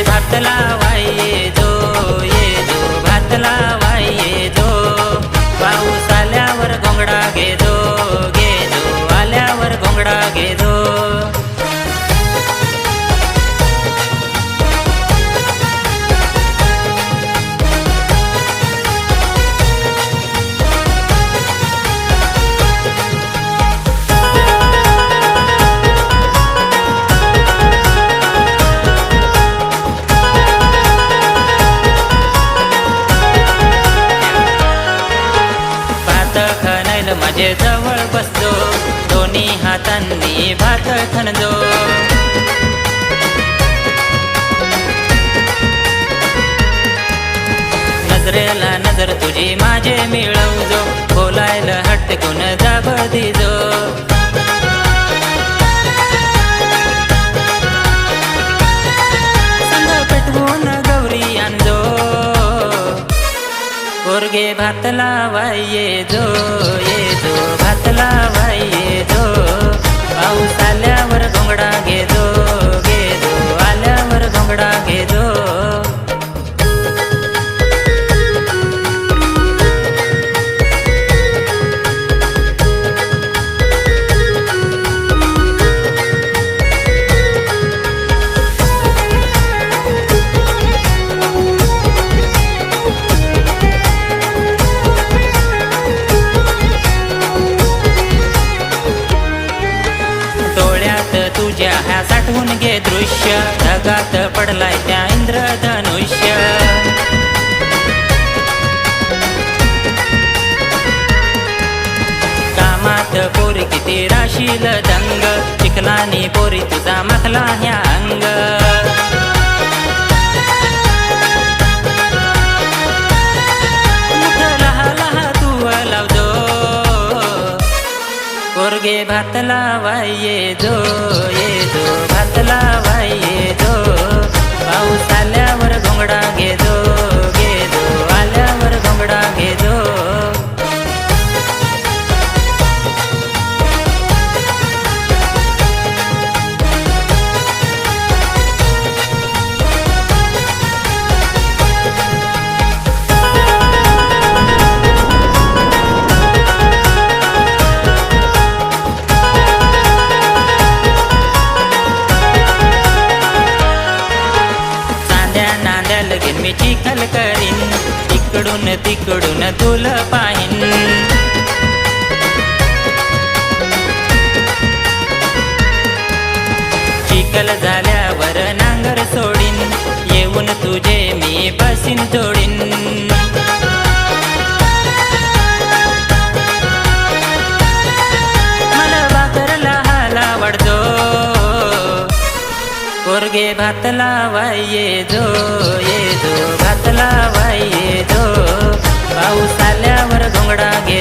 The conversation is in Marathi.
भात लावाय ये जो भात लावाय ये जो पाऊस आल्यावर घोंगडा घे जो आल्यावर घोंगडा घे जो माझे जवळ बसलो दोन्ही हातांनी भात खणजो नजरेला नजर तुझी माझे मिळवजो बोलायला हटकून दाब दिजो संग पेटवून गौरी आणजो पोरगे भात लावाय ये जो भात लावाय ये जो पाऊस आल्यावर घोंगडा घे जो आल्यावर घोंगडा घे जो तुझ्या ह्या साठवून घे दृश्य ढगात पडलाय त्या इंद्रधनुष्य कामात पोरी किती राशील दंग चिखलानी पोरी तुझा मखला ह्या अंग लहा लहा तू लावजो पोरगे भात लावाय ये जो भात लावाय ये जो पाऊस आल्यावर घोंगडा घे जो आल्यावर घोंगडा घे जो मी चिखल करीन इकडून तिकडून तुला पाहीन चिखल झाल्यावर नांगर सोडीन येऊन तुझे मी बसीन जोडीन मला भाकरला हाला वाढजो पोरगे भात लावाय ये जो भात लावाय ये जो पाऊस आल्यावर घोंगडा घे